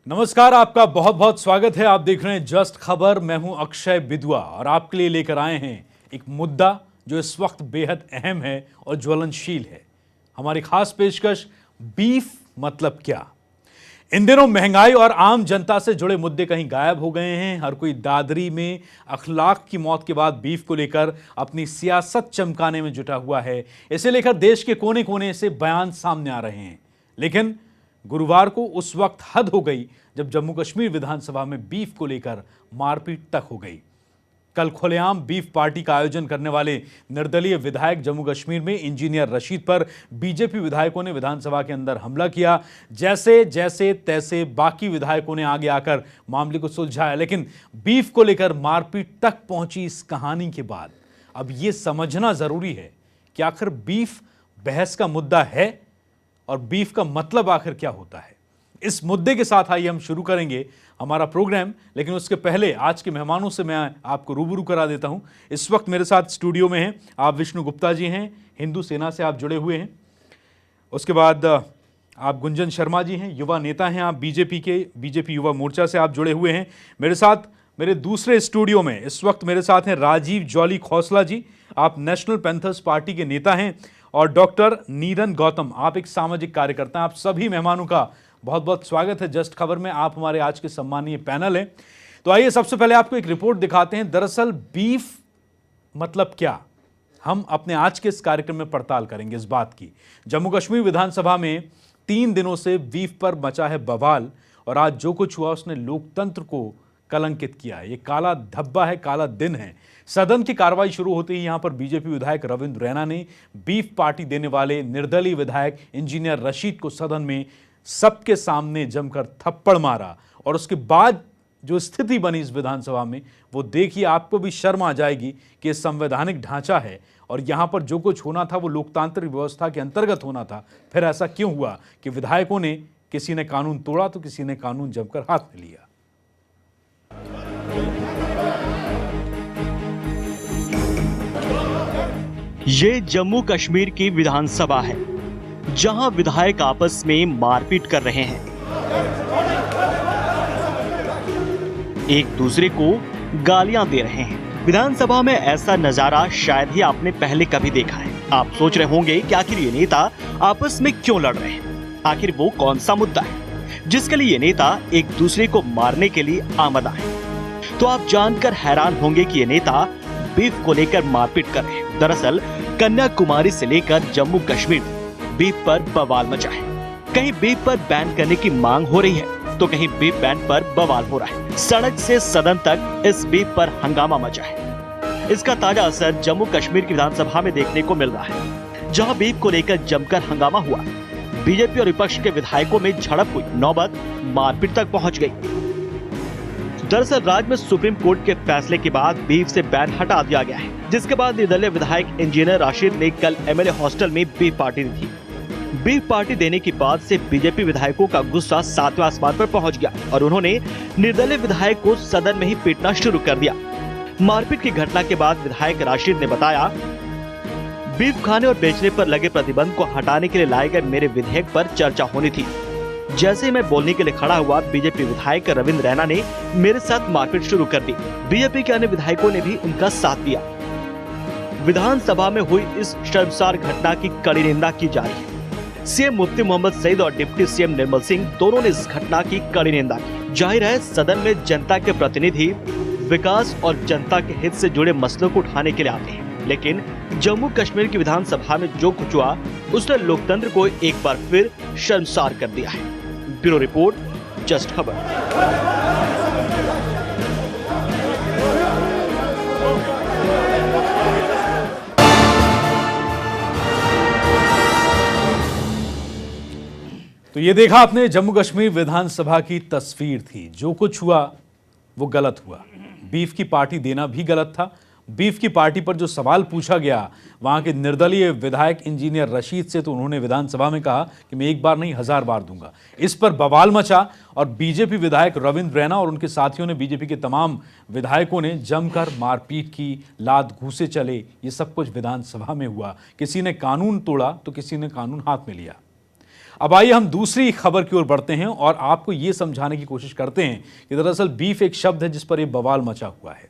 नमस्कार, आपका बहुत बहुत स्वागत है। आप देख रहे हैं जस्ट खबर। मैं हूं अक्षय बिदुआ और आपके लिए लेकर आए हैं एक मुद्दा जो इस वक्त बेहद अहम है और ज्वलनशील है। हमारी खास पेशकश, बीफ मतलब क्या। इन दिनों महंगाई और आम जनता से जुड़े मुद्दे कहीं गायब हो गए हैं। हर कोई दादरी में अखलाक की मौत के बाद बीफ को लेकर अपनी सियासत चमकाने में जुटा हुआ है। इसे लेकर देश के कोने कोने से बयान सामने आ रहे हैं, लेकिन गुरुवार को उस वक्त हद हो गई जब जम्मू कश्मीर विधानसभा में बीफ को लेकर मारपीट तक हो गई। कल खुलेआम बीफ पार्टी का आयोजन करने वाले निर्दलीय विधायक जम्मू कश्मीर में इंजीनियर रशीद पर बीजेपी विधायकों ने विधानसभा के अंदर हमला किया। जैसे जैसे तैसे बाकी विधायकों ने आगे आकर मामले को सुलझाया, लेकिन बीफ को लेकर मारपीट तक पहुंची इस कहानी के बाद अब यह समझना जरूरी है कि आखिर बीफ बहस का मुद्दा है और बीफ का मतलब आखिर क्या होता है। इस मुद्दे के साथ आइए हम शुरू करेंगे हमारा प्रोग्राम, लेकिन उसके पहले आज के मेहमानों से मैं आपको रूबरू करा देता हूं। इस वक्त मेरे साथ स्टूडियो में हैं आप विष्णु गुप्ता जी हैं, हिंदू सेना से आप जुड़े हुए हैं। उसके बाद आप गुंजन शर्मा जी हैं, युवा नेता हैं, आप बीजेपी युवा मोर्चा से आप जुड़े हुए हैं। मेरे साथ मेरे दूसरे स्टूडियो में इस वक्त मेरे साथ हैं राजीव जौली खौसला जी, आप नेशनल पैंथर्स पार्टी के नेता हैं, और डॉक्टर नीरन गौतम, आप एक सामाजिक कार्यकर्ता हैं। आप सभी मेहमानों का बहुत बहुत स्वागत है जस्ट खबर में। आप हमारे आज के सम्मानीय पैनल हैं। तो आइए सबसे पहले आपको एक रिपोर्ट दिखाते हैं। दरअसल बीफ मतलब क्या, हम अपने आज के इस कार्यक्रम में पड़ताल करेंगे इस बात की। जम्मू कश्मीर विधानसभा में 3 दिनों से बीफ पर मचा है बवाल, और आज जो कुछ हुआ उसने लोकतंत्र को कलंकित किया है। ये काला धब्बा है, काला दिन है। सदन की कार्रवाई शुरू होते ही यहां पर बीजेपी विधायक रविंद्र रैना ने बीफ पार्टी देने वाले निर्दलीय विधायक इंजीनियर रशीद को सदन में सबके सामने जमकर थप्पड़ मारा, और उसके बाद जो स्थिति बनी इस विधानसभा में वो देखिए, आपको भी शर्म आ जाएगी कि संवैधानिक ढांचा है और यहां पर जो कुछ होना था वो लोकतांत्रिक व्यवस्था के अंतर्गत होना था। फिर ऐसा क्यों हुआ कि विधायकों ने, किसी ने कानून तोड़ा तो किसी ने कानून जमकर हाथ में लिया। ये जम्मू कश्मीर की विधानसभा है जहां विधायक आपस में मारपीट कर रहे हैं, एक दूसरे को गालियां दे रहे हैं। विधानसभा में ऐसा नजारा शायद ही आपने पहले कभी देखा है। आप सोच रहे होंगे कि आखिर ये नेता आपस में क्यों लड़ रहे हैं, आखिर वो कौन सा मुद्दा है जिसके लिए ये नेता एक दूसरे को मारने के लिए आमदा है। तो आप जानकर हैरान होंगे कि ये नेता बीफ को लेकर मारपीट कर रहे हैं। दरअसल कन्याकुमारी से लेकर जम्मू कश्मीर बीफ पर बवाल मचा है। कहीं बीफ पर बैन करने की मांग हो रही है तो कहीं बीफ बैन पर बवाल हो रहा है। सड़क से सदन तक इस बीफ पर हंगामा मचा है। इसका ताजा असर जम्मू कश्मीर की विधानसभा में देखने को मिल रहा है, जहां बीफ को लेकर जमकर हंगामा हुआ। बीजेपी और विपक्ष के विधायकों में झड़प हुई, नौबत मारपीट तक पहुंच गई। दरअसल राज्य में सुप्रीम कोर्ट के फैसले के बाद बीफ से बैन हटा दिया गया है, जिसके बाद निर्दलीय विधायक इंजीनियर राशिद ने कल एमएलए हॉस्टल में बीफ पार्टी दी थी। बीफ पार्टी देने के बाद से बीजेपी विधायकों का गुस्सा 7वें आसमान पर पहुंच गया और उन्होंने निर्दलीय विधायक को सदन में ही पीटना शुरू कर दिया। मारपीट की घटना के बाद विधायक राशिद ने बताया, बीफ खाने और बेचने पर लगे प्रतिबंध को हटाने के लिए लाए गए मेरे विधेयक पर चर्चा होनी थी। जैसे मैं बोलने के लिए खड़ा हुआ, बीजेपी विधायक रविंद्र रैना ने मेरे साथ मारपीट शुरू कर दी। बीजेपी के अन्य विधायकों ने भी उनका साथ दिया। विधानसभा में हुई इस शर्मसार घटना की कड़ी निंदा की जा रही है। सीएम मुफ्ती मोहम्मद सईद और डिप्टी सीएम निर्मल सिंह दोनों ने इस घटना की कड़ी निंदा की। जाहिर है सदन में जनता के प्रतिनिधि विकास और जनता के हित से जुड़े मसलों को उठाने के लिए आते हैं, लेकिन जम्मू कश्मीर की विधानसभा में जो कुछ हुआ उसने लोकतंत्र को एक बार फिर शर्मसार कर दिया है। ब्यूरो रिपोर्ट, जस्ट खबर। तो ये देखा आपने, जम्मू कश्मीर विधानसभा की तस्वीर थी। जो कुछ हुआ वो गलत हुआ। बीफ की पार्टी देना भी गलत था। बीफ की पार्टी पर जो सवाल पूछा गया वहां के निर्दलीय विधायक इंजीनियर रशीद से, तो उन्होंने विधानसभा में कहा कि मैं एक बार नहीं 1000 बार दूंगा। इस पर बवाल मचा और बीजेपी विधायक रविंद्र रैना और उनके साथियों ने, बीजेपी के तमाम विधायकों ने जमकर मारपीट की, लात घूसे चले। ये सब कुछ विधानसभा में हुआ। किसी ने कानून तोड़ा तो किसी ने कानून हाथ में लिया। अब आइए हम दूसरी खबर की ओर बढ़ते हैं और आपको यह समझाने की कोशिश करते हैं कि दरअसल बीफ एक शब्द है जिस पर यह बवाल मचा हुआ है।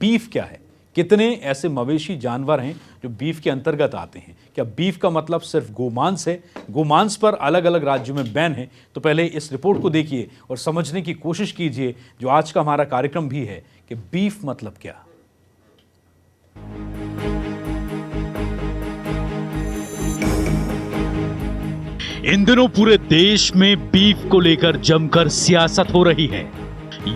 बीफ क्या है? कितने ऐसे मवेशी जानवर हैं जो बीफ के अंतर्गत आते हैं? क्या बीफ का मतलब सिर्फ गोमांस है? गोमांस पर अलग अलग राज्यों में बैन है। तो पहले इस रिपोर्ट को देखिए और समझने की कोशिश कीजिए, जो आज का हमारा कार्यक्रम भी है, कि बीफ मतलब क्या। इन दिनों पूरे देश में बीफ को लेकर जमकर सियासत हो रही है।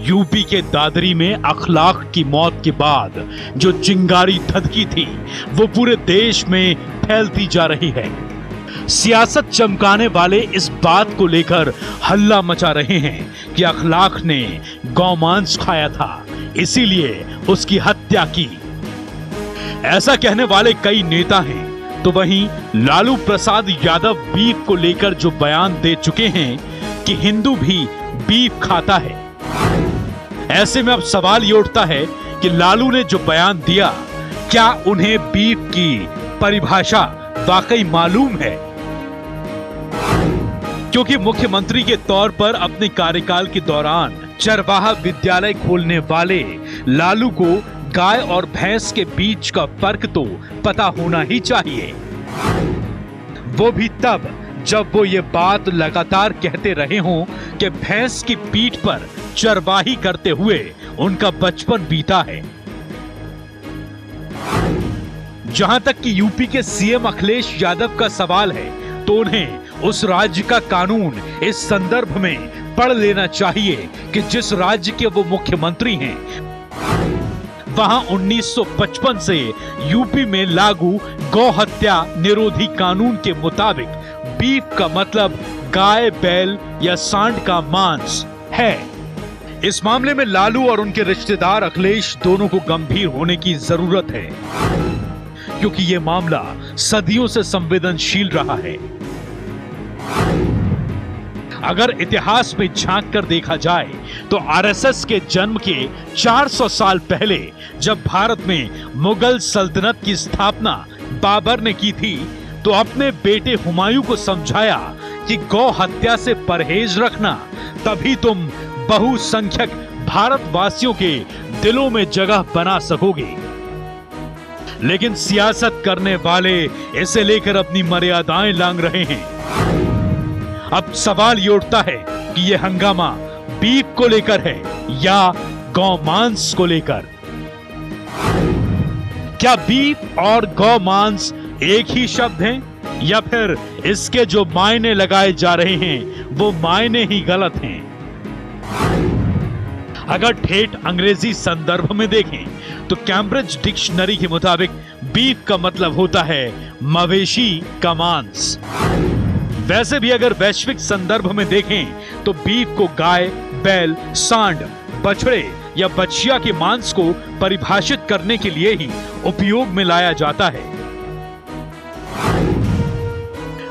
यूपी के दादरी में अखलाक की मौत के बाद जो चिंगारी धधकी थी वो पूरे देश में फैलती जा रही है। सियासत चमकाने वाले इस बात को लेकर हल्ला मचा रहे हैं कि अखलाक ने गौमांस खाया था, इसीलिए उसकी हत्या की। ऐसा कहने वाले कई नेता हैं, तो वहीं लालू प्रसाद यादव बीफ को लेकर जो बयान दे चुके हैं कि हिंदू भी बीफ खाता है। ऐसे में अब सवाल ये उठता है कि लालू ने जो बयान दिया, क्या उन्हें बीफ की परिभाषा वाकई मालूम है? क्योंकि मुख्यमंत्री के तौर पर अपने कार्यकाल के दौरान चरवाहा विद्यालय खोलने वाले लालू को गाय और भैंस के बीच का फर्क तो पता होना ही चाहिए। वो भी तब जब वो ये बात लगातार कहते रहे हों कि भैंस की पीठ पर चरवाही करते हुए उनका बचपन बीता है। जहां तक कि यूपी के सीएम अखिलेश यादव का सवाल है, तो उन्हें उस राज्य का कानून इस संदर्भ में पढ़ लेना चाहिए कि जिस राज्य के वो मुख्यमंत्री हैं, वहां 1955 से यूपी में लागू गौ हत्या निरोधी कानून के मुताबिक बीफ का मतलब गाय, बैल या सांड का मांस है। इस मामले में लालू और उनके रिश्तेदार अखिलेश दोनों को गंभीर होने की जरूरत है, क्योंकि यह मामला सदियों से संवेदनशील रहा है। अगर इतिहास में झांक कर देखा जाए तो आरएसएस के जन्म के 400 साल पहले जब भारत में मुगल सल्तनत की स्थापना बाबर ने की थी, तो अपने बेटे हुमायूं को समझाया कि गौ हत्या से परहेज रखना, तभी तुम बहुसंख्यक भारतवासियों के दिलों में जगह बना सकोगे। लेकिन सियासत करने वाले इसे लेकर अपनी मर्यादाएं लांघ रहे हैं। अब सवाल ये उठता है कि यह हंगामा बीफ को लेकर है या गौमांस को लेकर। क्या बीफ और गौमांस एक ही शब्द हैं, या फिर इसके जो मायने लगाए जा रहे हैं वो मायने ही गलत हैं? अगर ठेठ अंग्रेजी संदर्भ में देखें तो कैम्ब्रिज डिक्शनरी के मुताबिक बीफ का मतलब होता है मवेशी का मांस। वैसे भी अगर वैश्विक संदर्भ में देखें तो बीफ को गाय, बैल, सांड, बछड़े या बछिया के मांस को परिभाषित करने के लिए ही उपयोग में लाया जाता है।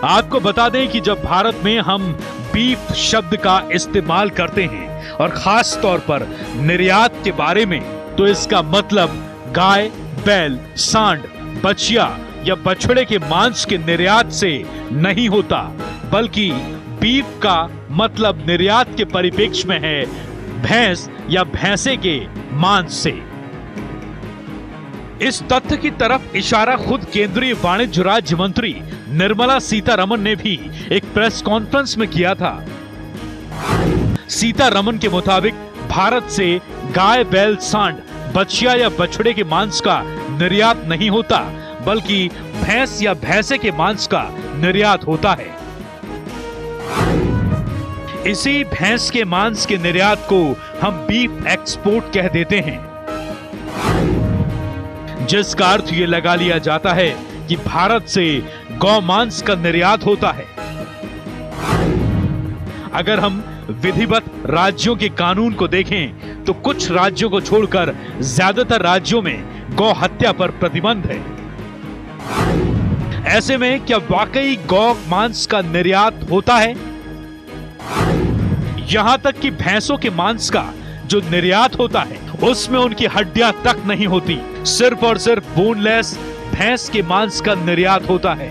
आपको बता दें कि जब भारत में हम बीफ शब्द का इस्तेमाल करते हैं और खास तौर पर निर्यात के बारे में, तो इसका मतलब गाय, बैल, सांड, बछिया या बछड़े के मांस के निर्यात से नहीं होता, बल्कि बीफ का मतलब निर्यात के परिप्रेक्ष्य में है भैंस या भैंसे के मांस से। इस तथ्य की तरफ इशारा खुद केंद्रीय वाणिज्य राज्य मंत्री निर्मला सीतारमण ने भी एक प्रेस कॉन्फ्रेंस में किया था। सीतारमण के मुताबिक भारत से गाय, बैल, सांड, बछिया या बछड़े के मांस का निर्यात नहीं होता, बल्कि भैंस या भैंसे के मांस का निर्यात होता है। इसी भैंस के मांस के निर्यात को हम बीफ एक्सपोर्ट कह देते हैं, जिसका अर्थ यह लगा लिया जाता है कि भारत से गौ मांस का निर्यात होता है। अगर हम विधिवत राज्यों के कानून को देखें तो कुछ राज्यों को छोड़कर ज्यादातर राज्यों में गौ हत्या पर प्रतिबंध है। ऐसे में क्या वाकई गौ मांस का निर्यात होता है? यहां तक कि भैंसों के मांस का जो निर्यात होता है उसमें उनकी हड्डियां तक नहीं होती, सिर्फ और सिर्फ बोनलेस भैंस के मांस का निर्यात होता है।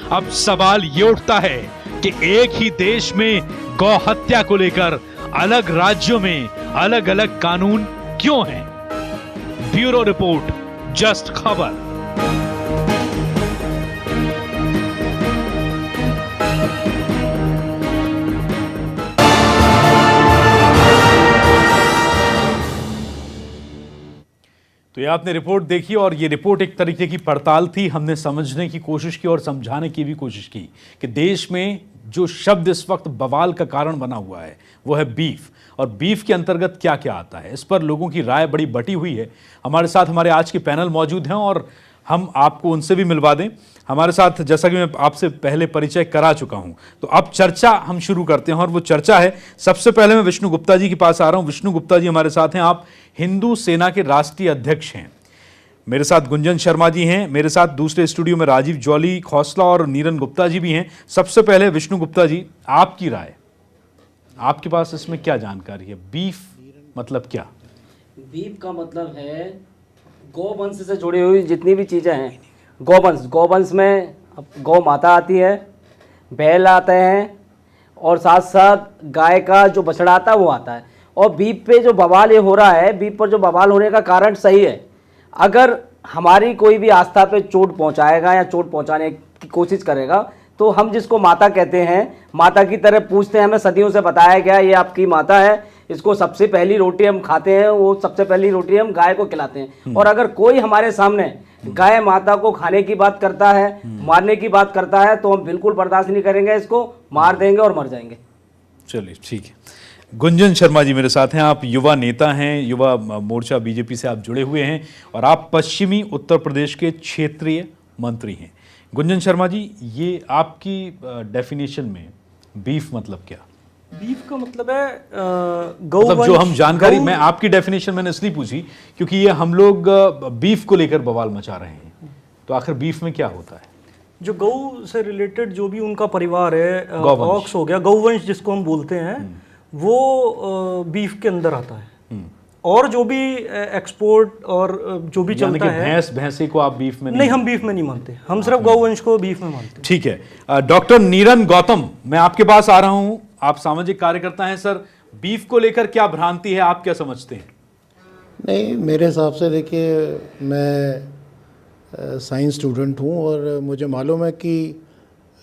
अब सवाल ये उठता है कि एक ही देश में गौ हत्या को लेकर अलग राज्यों में अलग अलग कानून क्यों हैं? ब्यूरो रिपोर्ट, जस्ट खबर। तो ये आपने रिपोर्ट देखी और ये रिपोर्ट एक तरीके की पड़ताल थी। हमने समझने की कोशिश की और समझाने की भी कोशिश की कि देश में जो शब्द इस वक्त बवाल का कारण बना हुआ है वो है बीफ, और बीफ के अंतर्गत क्या क्या आता है, इस पर लोगों की राय बड़ी बटी हुई है। हमारे साथ हमारे आज के पैनल मौजूद हैं और हम आपको उनसे भी मिलवा दें। हमारे साथ, जैसा कि मैं आपसे पहले परिचय करा चुका हूं, तो अब चर्चा हम शुरू करते हैं और वो चर्चा है, सबसे पहले मैं विष्णु गुप्ता जी के पास आ रहा हूं। विष्णु गुप्ता जी हमारे साथ हैं, आप हिंदू सेना के राष्ट्रीय अध्यक्ष हैं। मेरे साथ गुंजन शर्मा जी हैं, मेरे साथ दूसरे स्टूडियो में राजीव जौली खौसला और नीरन गुप्ता जी भी हैं। सबसे पहले विष्णु गुप्ता जी, आपकी राय, आपके पास इसमें क्या जानकारी है? बीफ मतलब क्या? बीफ का मतलब है गौवंश से जुड़ी हुई जितनी भी चीज़ें हैं। गौवंश में गौ माता आती है, बैल आते हैं और साथ साथ गाय का जो बछड़ा आता है वो आता है। और बीफ पे जो बवाल ये हो रहा है, बीफ पर जो बवाल होने का कारण सही है। अगर हमारी कोई भी आस्था पे चोट पहुंचाएगा या चोट पहुंचाने की कोशिश करेगा तो हम जिसको माता कहते हैं, माता की तरह पूछते हैं। हमें सदियों से बताया गया ये आपकी माता है, इसको सबसे पहली रोटी हम खाते हैं, वो सबसे पहली रोटी हम गाय को खिलाते हैं। और अगर कोई हमारे सामने गाय माता को खाने की बात करता है, मारने की बात करता है, तो हम बिल्कुल बर्दाश्त नहीं करेंगे, इसको मार देंगे और मर जाएंगे। चलिए ठीक है। गुंजन शर्मा जी मेरे साथ हैं, आप युवा नेता हैं, युवा मोर्चा बीजेपी से आप जुड़े हुए हैं और आप पश्चिमी उत्तर प्रदेश के क्षेत्रीय मंत्री हैं। गुंजन शर्मा जी, ये आपकी डेफिनेशन में बीफ मतलब क्या? बीफ का मतलब है मतलब जो हम जानकारी, मैं आपकी डेफिनेशन मैंने इसलिए पूछी क्योंकि ये हम लोग बीफ को लेकर बवाल मचा रहे हैं, तो आखिर बीफ में क्या होता है? जो गौ से रिलेटेड जो भी उनका परिवार है, गौवंश। ऑक्स हो गया, गौवंश जिसको हम बोलते हैं, वो बीफ के अंदर आता है। और जो भी एक्सपोर्ट और जो भी चलता है, भैंसे को आप बीफ में नहीं, हम बीफ में नहीं मानते, हम सिर्फ गौवंश को बीफ में मानते हैं। ठीक है। डॉक्टर नीरन गौतम, मैं आपके पास आ रहा हूं, आप सामाजिक कार्यकर्ता हैं सर। बीफ को लेकर क्या भ्रांति है, आप क्या समझते हैं? नहीं, मेरे हिसाब से देखिए, मैं साइंस स्टूडेंट हूँ और मुझे मालूम है कि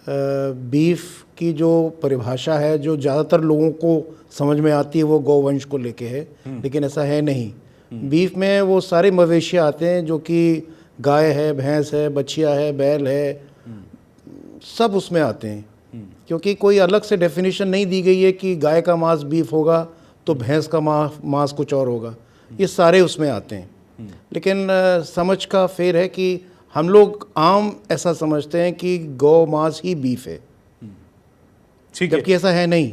बीफ की जो परिभाषा है, जो ज़्यादातर लोगों को समझ में आती है, वो गौवंश को लेके है, लेकिन ऐसा है नहीं। बीफ में वो सारे मवेशी आते हैं जो कि गाय है, भैंस है, बछिया है, बैल है, सब उसमें आते हैं। क्योंकि कोई अलग से डेफिनेशन नहीं दी गई है कि गाय का मांस बीफ होगा तो भैंस का मांस कुछ और होगा, ये सारे उसमें आते हैं। लेकिन समझ का फेर है कि हम लोग आम ऐसा समझते हैं कि गौ मांस ही बीफ है, जबकि ऐसा है नहीं।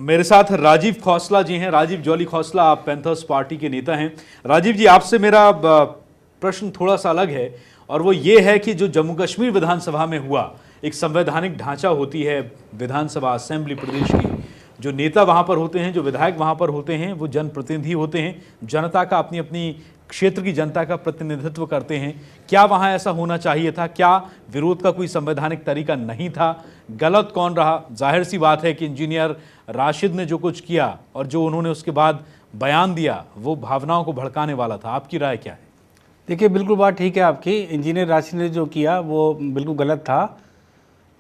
मेरे साथ राजीव खौसला जी हैं, राजीव जौली खौसला, आप पैंथर्स पार्टी के नेता हैं। राजीव जी, आपसे मेरा प्रश्न थोड़ा सा अलग है और वो ये है कि जो जम्मू कश्मीर विधानसभा में हुआ, एक संवैधानिक ढांचा होती है विधानसभा असेंबली प्रदेश की, जो नेता वहाँ पर होते हैं, जो विधायक वहाँ पर होते हैं, वो जनप्रतिनिधि होते हैं, जनता का, अपनी अपनी क्षेत्र की जनता का प्रतिनिधित्व करते हैं। क्या वहाँ ऐसा होना चाहिए था? क्या विरोध का कोई संवैधानिक तरीका नहीं था? गलत कौन रहा? जाहिर सी बात है कि इंजीनियर राशिद ने जो कुछ किया और जो उन्होंने उसके बाद बयान दिया, वो भावनाओं को भड़काने वाला था। आपकी राय क्या है? देखिए, बिल्कुल बात ठीक है आपकी। इंजीनियर राशिद ने जो किया वो बिल्कुल गलत था,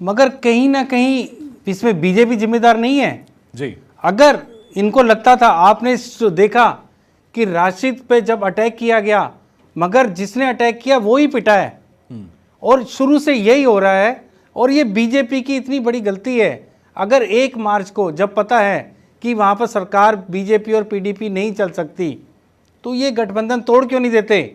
मगर कहीं ना कहीं इसमें बीजेपी जिम्मेदार नहीं है जी। अगर इनको लगता था, आपने देखा कि राशिद पे जब अटैक किया गया, मगर जिसने अटैक किया वो ही पिटा है, और शुरू से यही हो रहा है। और ये बीजेपी की इतनी बड़ी गलती है। अगर 1 मार्च को जब पता है कि वहाँ पर सरकार बीजेपी और पीडीपी नहीं चल सकती, तो ये गठबंधन तोड़ क्यों नहीं देते?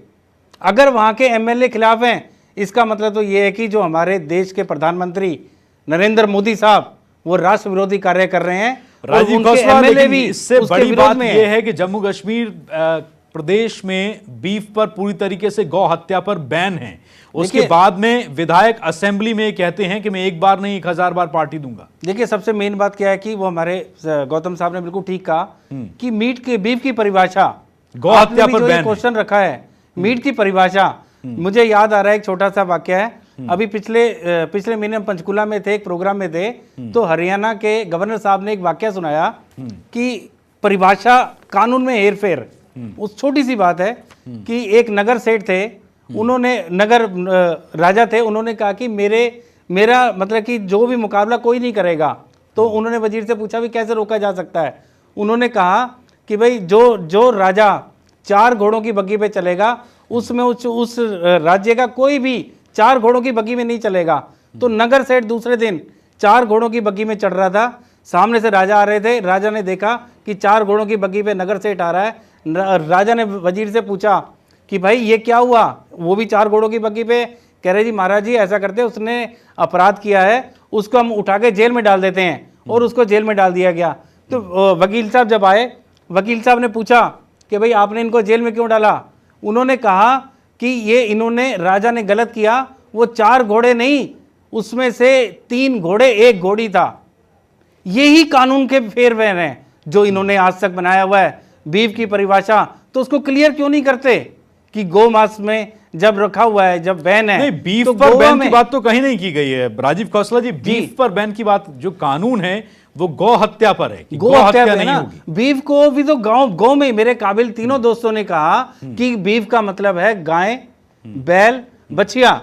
अगर वहाँ के एमएलए खिलाफ हैं, इसका मतलब तो ये है कि जो हमारे देश के प्रधानमंत्री नरेंद्र मोदी साहब, वो राष्ट्र विरोधी कार्य कर रहे हैं। राजीव खौसला, लेकिन इससे बड़ी बात यह है कि जम्मू कश्मीर प्रदेश में बीफ पर पूरी तरीके से गौ हत्या पर बैन है। उसके बाद में विधायक असेंबली में कहते हैं कि मैं 1 बार नहीं 1000 बार पार्टी दूंगा। देखिए, सबसे मेन बात क्या है कि वो हमारे गौतम साहब ने बिल्कुल ठीक कहा कि मीट के बीफ की परिभाषा, गौ हत्या पर बैन क्वेश्चन रखा है, मीट की परिभाषा। मुझे याद आ रहा है एक छोटा सा वाक्य है अभी पिछले महीने हम पंचकुला में थे, एक प्रोग्राम में थे, तो हरियाणा के गवर्नर साहब ने एक वाक्य सुनाया कि परिभाषा कानून में हेरफेर। उस छोटी सी बात है कि एक नगर सेठ थे, उन्होंने नगर राजा थे, उन्होंने कहा कि मेरा मतलब कि जो भी मुकाबला कोई नहीं करेगा। तो उन्होंने वजीर से पूछा भी कैसे रोका जा सकता है। उन्होंने कहा कि भाई जो राजा 4 घोड़ों की बग्घी पे चलेगा, उसमें उस राज्य का कोई भी 4 घोड़ों की बग्घी में नहीं चलेगा। तो नगर सेठ दूसरे दिन 4 घोड़ों की बग्घी में चढ़ रहा था, सामने से राजा आ रहे थे, राजा ने देखा कि 4 घोड़ों की बग्घी पे नगर सेठ आ रहा है। राजा ने वजीर से पूछा कि भाई ये क्या हुआ, वो भी 4 घोड़ों की बग्घी पे। कह रहे जी महाराज जी ऐसा करते, उसने अपराध किया है, उसको हम उठा के जेल में डाल देते हैं। और उसको जेल में डाल दिया गया। तो वकील साहब जब आए, वकील साहब ने पूछा कि भाई आपने इनको जेल में क्यों डाला। उन्होंने कहा कि ये इन्होंने, राजा ने गलत किया, वो 4 घोड़े नहीं, उसमें से 3 घोड़े 1 घोड़ी था। यही कानून के फेरफार हैं जो इन्होंने आज तक बनाया हुआ है। बीफ की परिभाषा तो उसको क्लियर क्यों नहीं करते कि गौ मांस में जब रखा हुआ है, जब बैन है, नहीं, बीफ तो पर गोवा बैन में की बात तो कहीं नहीं की गई है राजीव कौशला जी। बीफ पर बैन की बात, जो कानून है वो गौ हत्या पर है कि गौ हत्या नहीं होगी। बीफ को भी तो गौ में मेरे काबिल तीनों दोस्तों ने कहा कि बीफ का मतलब है गाय, बैल, बछिया।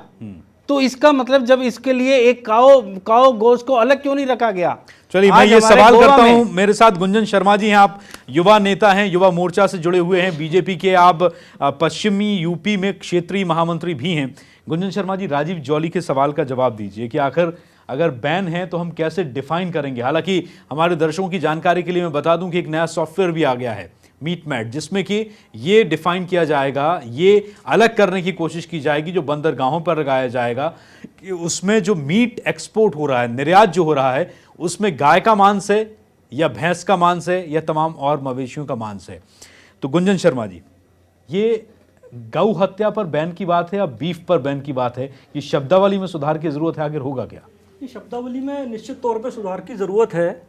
तो इसका मतलब जब इसके लिए एक काओ गोश्त को अलग क्यों नहीं रखा गया। चलिए मैं ये सवाल करता हूं, मेरे साथ गुंजन शर्मा जी हैं, आप युवा नेता हैं, युवा मोर्चा से जुड़े हुए हैं बीजेपी के, आप पश्चिमी यूपी में क्षेत्रीय महामंत्री भी हैं। गुंजन शर्मा जी, राजीव जौली के सवाल का जवाब दीजिए कि आखिर अगर बैन है तो हम कैसे डिफाइन करेंगे। हालांकि हमारे दर्शकों की जानकारी के लिए मैं बता दूं कि एक नया सॉफ्टवेयर भी आ गया है मीट मैट, जिसमें कि ये डिफाइन किया जाएगा, ये अलग करने की कोशिश की जाएगी जो बंदरगाहों पर लगाया जाएगा कि उसमें जो मीट एक्सपोर्ट हो रहा है, निर्यात जो हो रहा है, उसमें गाय का मांस है या भैंस का मांस है या तमाम और मवेशियों का मांस है। तो गुंजन शर्मा जी, ये गौ हत्या पर बैन की बात है या बीफ पर बैन की बात है, कि शब्दावली में सुधार की जरूरत है, आखिर होगा क्या। शब्दावली में निश्चित तौर पे सुधार की ज़रूरत है,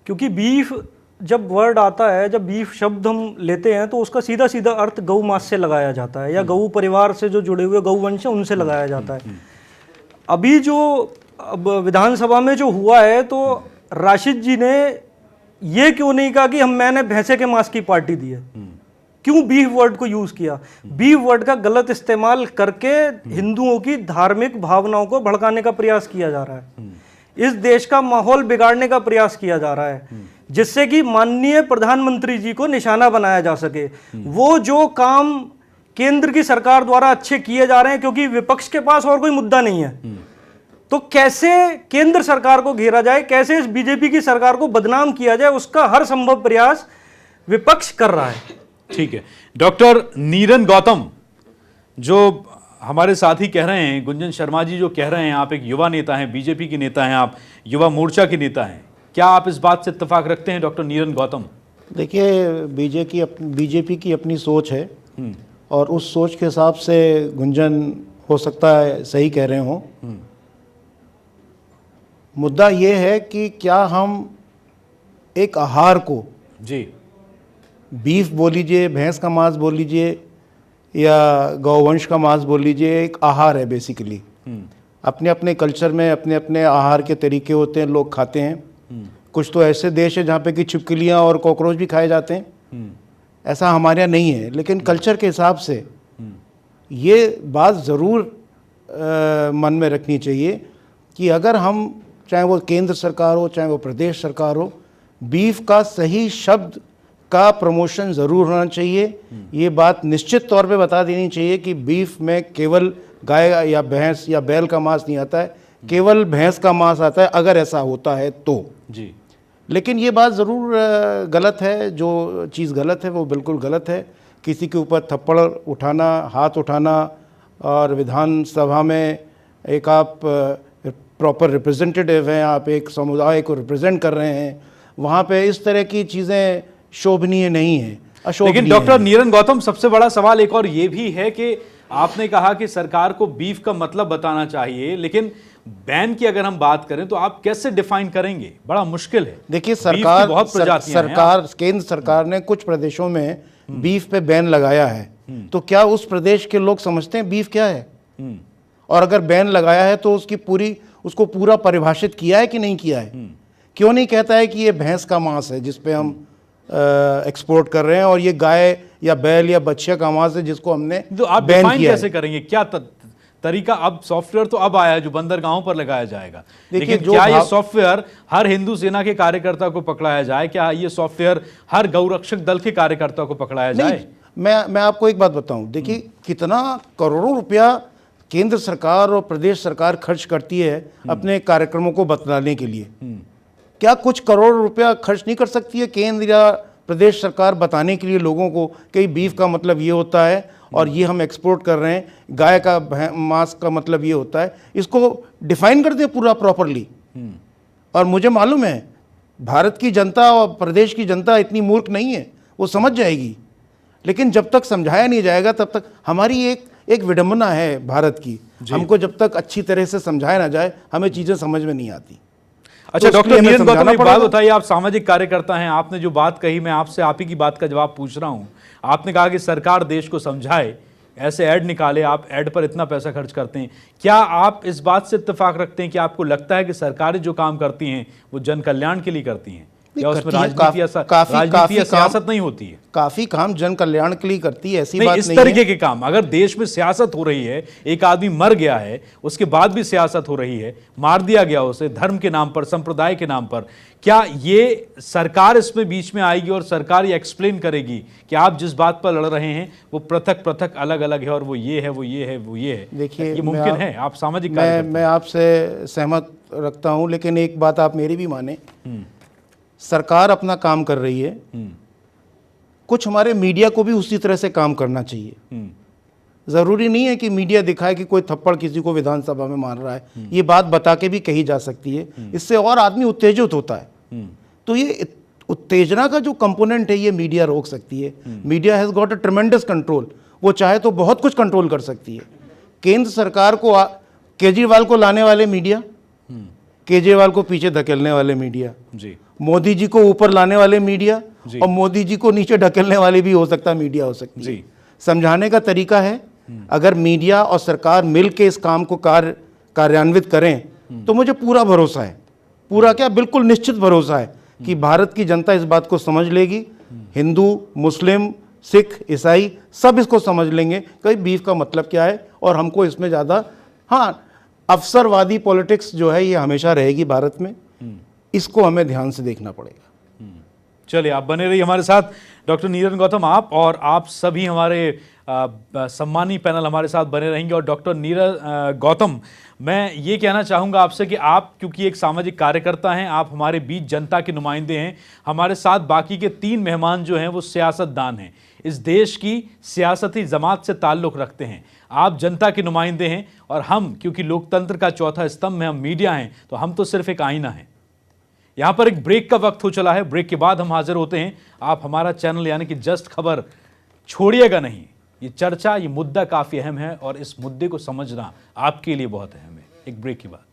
क्योंकि बीफ जब वर्ड आता है, जब बीफ शब्द हम लेते हैं तो उसका सीधा सीधा अर्थ गौ मांस से लगाया जाता है या गौ परिवार से जो जुड़े हुए गौवंश हैं उनसे लगाया जाता है। अभी जो विधानसभा में जो हुआ है, तो राशिद जी ने ये क्यों नहीं कहा कि मैंने भैंसे के मांस की पार्टी दी है, क्यों बीफ वर्ड को यूज किया। बीफ वर्ड का गलत इस्तेमाल करके हिंदुओं की धार्मिक भावनाओं को भड़काने का प्रयास किया जा रहा है, इस देश का माहौल बिगाड़ने का प्रयास किया जा रहा है, जिससे कि माननीय प्रधानमंत्री जी को निशाना बनाया जा सके। वो जो काम केंद्र की सरकार द्वारा अच्छे किए जा रहे हैं, क्योंकि विपक्ष के पास और कोई मुद्दा नहीं है, तो कैसे केंद्र सरकार को घेरा जाए, कैसे इस बीजेपी की सरकार को बदनाम किया जाए, उसका हर संभव प्रयास विपक्ष कर रहा है। ठीक है, डॉक्टर नीरन गौतम जो हमारे साथी कह रहे हैं, गुंजन शर्मा जी जो कह रहे हैं, आप एक युवा नेता हैं, बीजेपी के नेता हैं, आप युवा मोर्चा के नेता हैं, क्या आप इस बात से इत्तेफाक रखते हैं डॉक्टर नीरन गौतम। देखिए, बीजेपी की अपनी सोच है और उस सोच के हिसाब से गुंजन हो सकता है सही कह रहे हों। मुद्दा ये है कि क्या हम एक आहार को, जी बीफ बोल लीजिए, भैंस का मांस बोल लीजिए या गौवंश का मांस बोल लीजिए, एक आहार है बेसिकली। अपने अपने कल्चर में अपने अपने आहार के तरीके होते हैं, लोग खाते हैं। कुछ तो ऐसे देश है जहाँ पे कि छिपकलियाँ और कॉकरोच भी खाए जाते हैं, ऐसा हमारे यहाँ नहीं है। लेकिन कल्चर के हिसाब से ये बात ज़रूर मन में रखनी चाहिए कि अगर हम, चाहे वो केंद्र सरकार हो चाहे वो प्रदेश सरकार हो, बीफ का सही शब्द का प्रमोशन ज़रूर होना चाहिए। ये बात निश्चित तौर पे बता देनी चाहिए कि बीफ में केवल गाय या भैंस या बैल का मांस नहीं आता है, केवल भैंस का मांस आता है, अगर ऐसा होता है तो जी। लेकिन ये बात ज़रूर गलत है, जो चीज़ गलत है वो बिल्कुल गलत है। किसी के ऊपर थप्पड़ उठाना, हाथ उठाना, और विधानसभा में एक आप प्रॉपर रिप्रेजेंटेटिव हैं, आप एक समुदाय को रिप्रेजेंट कर रहे हैं, वहाँ पे इस तरह की चीज़ें शोभनीय नहीं है, अशोभनीय। लेकिन डॉक्टर नीरन गौतम, सबसे बड़ा सवाल एक और ये भी है कि आपने कहा कि सरकार को बीफ का मतलब बताना चाहिए, लेकिन बैन की अगर हम बात करें तो आप कैसे डिफाइन करेंगे, बड़ा मुश्किल है। देखिए, केंद्र सरकार ने कुछ प्रदेशों में बीफ पे बैन लगाया है, तो क्या उस प्रदेश के लोग समझते हैं बीफ क्या है? और अगर बैन लगाया है तो उसको पूरा परिभाषित किया है कि नहीं किया है। क्यों नहीं कहता है कि ये भैंस का मांस है जिस पे हम एक्सपोर्ट कर रहे हैं, और ये गाय या बैल या बछिया का मांस है जिसको हमने तो आप बैन डिफाइन किया कैसे है। करेंगे, क्या तरीका? अब सॉफ्टवेयर तो अब आया है जो बंदरगाहों पर लगाया जाएगा, देखिए, लेकिन जो क्या ये भाव- सॉफ्टवेयर हर हिंदू सेना के कार्यकर्ता को पकड़ाया जाए? क्या ये सॉफ्टवेयर हर गौरक्षक दल के कार्यकर्ता को पकड़ाया जाए? नहीं, मैं आपको एक बात बताऊं, देखिए कितना करोड़ों रुपया केंद्र सरकार और प्रदेश सरकार खर्च करती है अपने कार्यक्रमों को बतलाने के लिए। क्या कुछ करोड़ रुपया खर्च नहीं कर सकती है केंद्र या प्रदेश सरकार बताने के लिए लोगों को कि बीफ का मतलब ये होता है और ये हम एक्सपोर्ट कर रहे हैं, गाय का मांस का मतलब ये होता है, इसको डिफाइन कर दे पूरा प्रॉपरली। और मुझे मालूम है भारत की जनता और प्रदेश की जनता इतनी मूर्ख नहीं है, वो समझ जाएगी। लेकिन जब तक समझाया नहीं जाएगा तब तक हमारी एक विडंबना है भारत की, हमको जब तक अच्छी तरह से समझाया ना जाए हमें चीज़ें समझ में नहीं आती। अच्छा, तो उसके डॉक्टर लिए हमें नीरन गौतम, समझाना एक बात पड़ेगा। बताइए, आप सामाजिक कार्यकर्ता हैं, आपने जो बात कही, मैं आपसे आप ही की बात का जवाब पूछ रहा हूं। आपने कहा कि सरकार देश को समझाए, ऐसे ऐड निकाले, आप ऐड पर इतना पैसा खर्च करते हैं। क्या आप इस बात से इत्तेफाक रखते हैं कि आपको लगता है कि सरकारें जो काम करती हैं वो जन कल्याण के लिए करती हैं, या उसमें करती है, राजनीति या काफी सियासत नहीं होती है? काफी काम जन कल्याण के लिए करती है, ऐसी नहीं, बात इस नहीं तरीके है। के काम, अगर देश में सियासत हो रही है, एक आदमी मर गया है, उसके बाद भी सियासत हो रही है, मार दिया गया उसे धर्म के नाम पर, संप्रदाय के नाम पर, क्या ये सरकार इसमें बीच में आएगी और सरकार ये एक्सप्लेन करेगी कि आप जिस बात पर लड़ रहे हैं वो पृथक पृथक अलग अलग है और वो ये है, वो ये है, वो ये है? देखिए, ये मुमकिन है? आप सामाजिक मैं आपसे सहमत रखता हूं, लेकिन एक बात आप मेरी भी माने, सरकार अपना काम कर रही है, कुछ हमारे मीडिया को भी उसी तरह से काम करना चाहिए। जरूरी नहीं है कि मीडिया दिखाए कि कोई थप्पड़ किसी को विधानसभा में मार रहा है, ये बात बता के भी कही जा सकती है, इससे और आदमी उत्तेजित होता है। तो ये उत्तेजना का जो कंपोनेंट है ये मीडिया रोक सकती है। Media has got a ट्रेमेंडस control, वो चाहे तो बहुत कुछ कंट्रोल कर सकती है। केंद्र सरकार को केजरीवाल को लाने वाले मीडिया, केजरीवाल को पीछे धकेलने वाले मीडिया, जी, मोदी जी को ऊपर लाने वाले मीडिया, और मोदी जी को नीचे ढकेलने वाले भी हो सकता है मीडिया हो सकती है। समझाने का तरीका है, अगर मीडिया और सरकार मिल के इस काम को कार्यान्वित करें तो मुझे पूरा भरोसा है, पूरा क्या बिल्कुल निश्चित भरोसा है कि भारत की जनता इस बात को समझ लेगी। हिंदू, मुस्लिम, सिख, ईसाई सब इसको समझ लेंगे कि बीफ का मतलब क्या है, और हमको इसमें ज़्यादा, हाँ, अवसरवादी पॉलिटिक्स जो है ये हमेशा रहेगी भारत में, इसको हमें ध्यान से देखना पड़ेगा। चलिए, आप बने रहिए हमारे साथ। डॉक्टर नीरन गौतम, आप सभी हमारे सम्मानी पैनल हमारे साथ बने रहेंगे। और डॉक्टर नीरन गौतम, मैं ये कहना चाहूँगा आपसे कि आप क्योंकि एक सामाजिक कार्यकर्ता हैं, आप हमारे बीच जनता के नुमाइंदे हैं। हमारे साथ बाकी के 3 मेहमान जो हैं वो सियासतदान हैं, इस देश की सियासती जमात से ताल्लुक़ रखते हैं। आप जनता के नुमाइंदे हैं और हम क्योंकि लोकतंत्र का चौथा स्तंभ में हम मीडिया हैं, तो हम तो सिर्फ एक आईना हैं। यहाँ पर एक ब्रेक का वक्त हो चला है, ब्रेक के बाद हम हाजिर होते हैं। आप हमारा चैनल यानी कि जस्ट खबर छोड़िएगा नहीं। ये चर्चा, ये मुद्दा काफ़ी अहम है और इस मुद्दे को समझना आपके लिए बहुत अहम है। एक ब्रेक के बाद